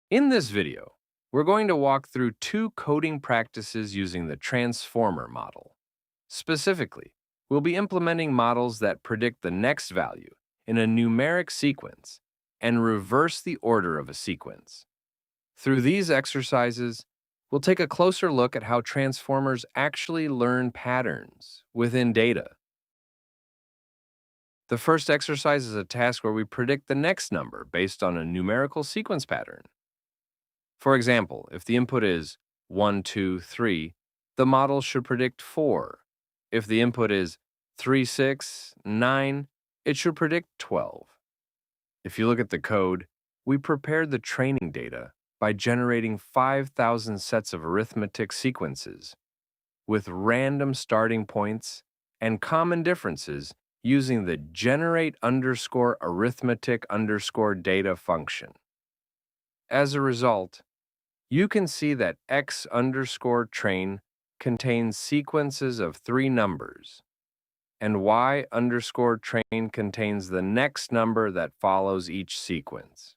In this video, we're going to walk through two coding practices using the transformer model. Specifically, we'll be implementing models that predict the next value in a numeric sequence and reverse the order of a sequence. Through these exercises, we'll take a closer look at how transformers actually learn patterns within data. The first exercise is a task where we predict the next number based on a numerical sequence pattern. For example, if the input is 1, 2, 3, the model should predict 4. If the input is 3, 6, 9, it should predict 12. If you look at the code, we prepared the training data by generating 5,000 sets of arithmetic sequences with random starting points and common differences using the generate underscore arithmetic underscore data function. As a result, you can see that x underscore train contains sequences of 3 numbers, and y underscore train contains the next number that follows each sequence.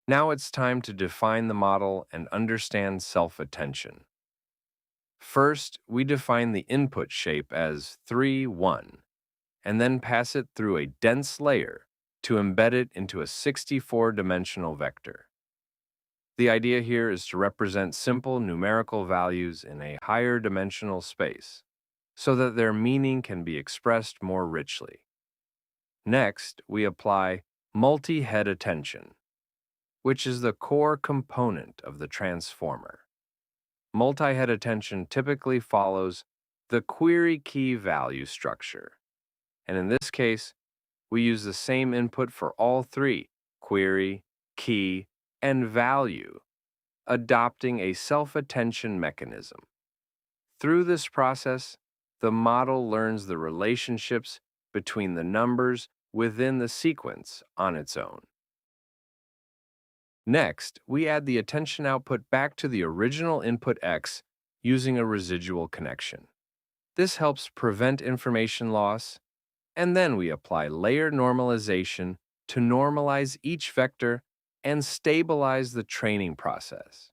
Now it's time to define the model and understand self-attention. First, we define the input shape as 3, 1, and then pass it through a dense layer to embed it into a 64-dimensional vector. The idea here is to represent simple numerical values in a higher dimensional space so that their meaning can be expressed more richly. Next, we apply multi-head attention, which is the core component of the transformer. Multi-head attention typically follows the query key value structure, and in this case, we use the same input for all three: query, key, and value, adopting a self-attention mechanism. Through this process, the model learns the relationships between the numbers within the sequence on its own. Next, we add the attention output back to the original input x using a residual connection. This helps prevent information loss, and then we apply layer normalization to normalize each vector and stabilize the training process.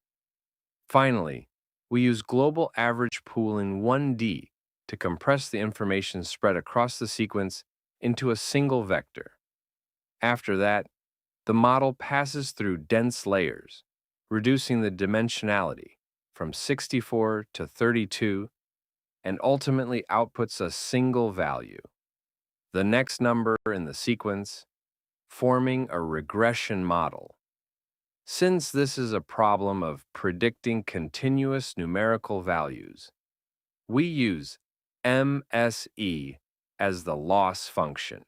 Finally, we use global average pooling 1D to compress the information spread across the sequence into a single vector. After that, the model passes through dense layers, reducing the dimensionality from 64 to 32, and ultimately outputs a single value, the next number in the sequence, forming a regression model. Since this is a problem of predicting continuous numerical values, we use MSE as the loss function.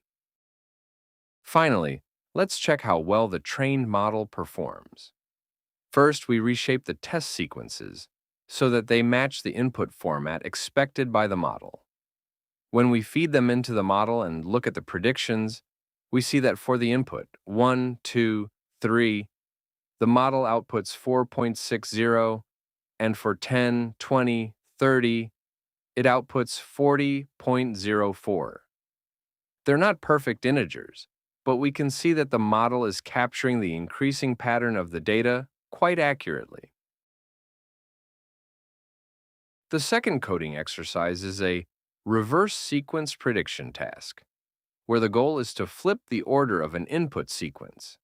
Finally, let's check how well the trained model performs. First, we reshape the test sequences so that they match the input format expected by the model. When we feed them into the model and look at the predictions, we see that for the input 1, 2, 3, the model outputs 4.60, and for 10, 20, 30, it outputs 40.04. They're not perfect integers, but we can see that the model is capturing the increasing pattern of the data quite accurately. The second coding exercise is a reverse sequence prediction task, where the goal is to flip the order of an input sequence.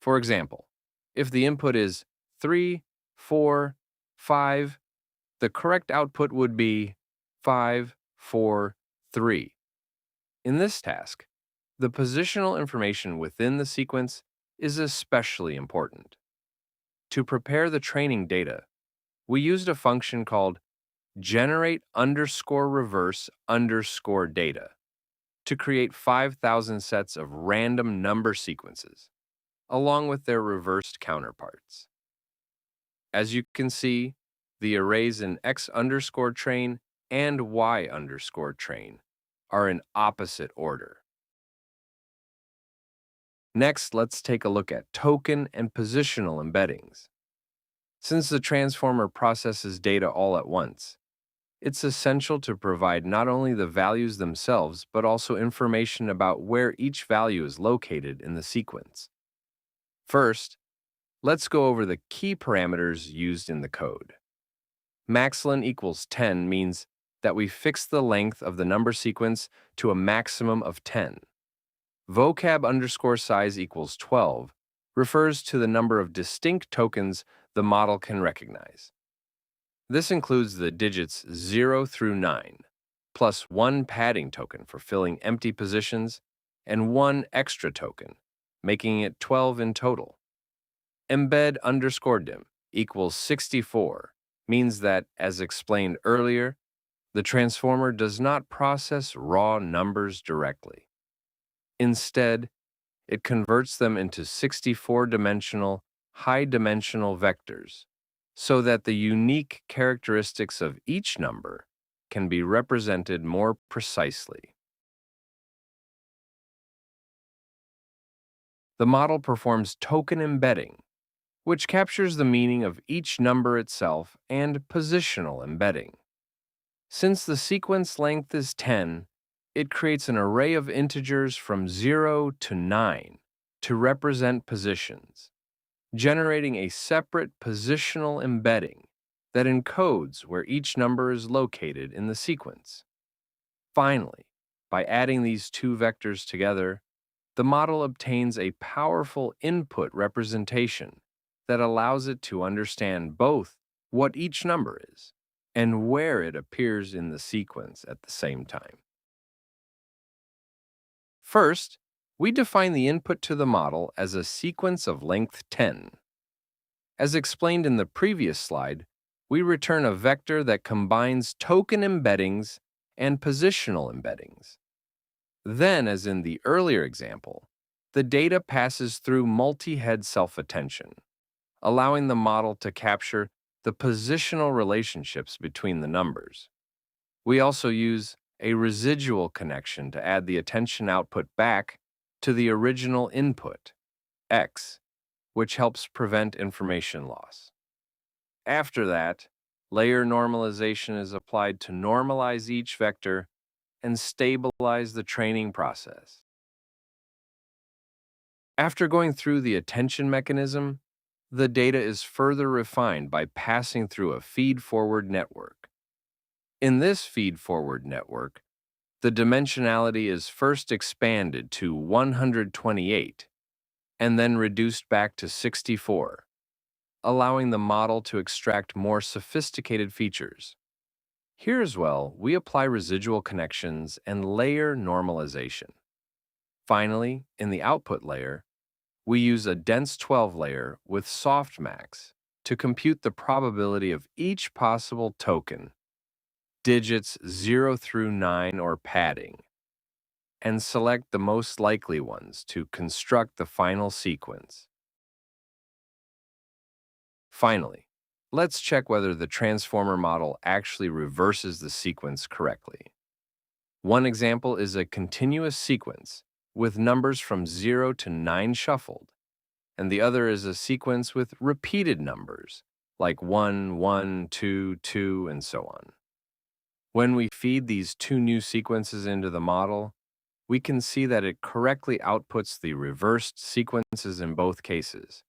For example, if the input is 3, 4, 5, the correct output would be 5, 4, 3. In this task, the positional information within the sequence is especially important. To prepare the training data, we used a function called generate underscore reverse underscore data to create 5,000 sets of random number sequences, along with their reversed counterparts. As you can see, the arrays in x underscore train and y underscore train are in opposite order. Next, let's take a look at token and positional embeddings. Since the transformer processes data all at once, it's essential to provide not only the values themselves, but also information about where each value is located in the sequence. First, Let's go over the key parameters used in the code. Maxlen equals 10 means that we fix the length of the number sequence to a maximum of 10. Vocab underscore size equals 12 refers to the number of distinct tokens the model can recognize. This includes the digits 0 through 9, plus one padding token for filling empty positions, and one extra token, making it 12 in total. Embed underscore dim equals 64 means that, as explained earlier, the transformer does not process raw numbers directly. Instead, it converts them into 64-dimensional, high-dimensional vectors so that the unique characteristics of each number can be represented more precisely. The model performs token embedding, which captures the meaning of each number itself, and positional embedding. Since the sequence length is 10, it creates an array of integers from 0 to 9 to represent positions, generating a separate positional embedding that encodes where each number is located in the sequence. Finally, by adding these two vectors together, the model obtains a powerful input representation that allows it to understand both what each number is and where it appears in the sequence at the same time. First, we define the input to the model as a sequence of length 10. As explained in the previous slide, we return a vector that combines token embeddings and positional embeddings. Then, as in the earlier example, the data passes through multi-head self-attention, allowing the model to capture the positional relationships between the numbers. We also use a residual connection to add the attention output back to the original input, x, which helps prevent information loss. After that, layer normalization is applied to normalize each vector and stabilize the training process. After going through the attention mechanism, the data is further refined by passing through a feed-forward network. In this feed-forward network, the dimensionality is first expanded to 128 and then reduced back to 64, allowing the model to extract more sophisticated features. Here as well, we apply residual connections and layer normalization. Finally, in the output layer, we use a dense 12 layer with softmax to compute the probability of each possible token, digits 0 through 9 or padding, and select the most likely ones to construct the final sequence. Finally, let's check whether the transformer model actually reverses the sequence correctly. One example is a continuous sequence with numbers from 0 to 9 shuffled, and the other is a sequence with repeated numbers, like 1, 1, 2, 2, and so on. When we feed these two new sequences into the model, we can see that it correctly outputs the reversed sequences in both cases,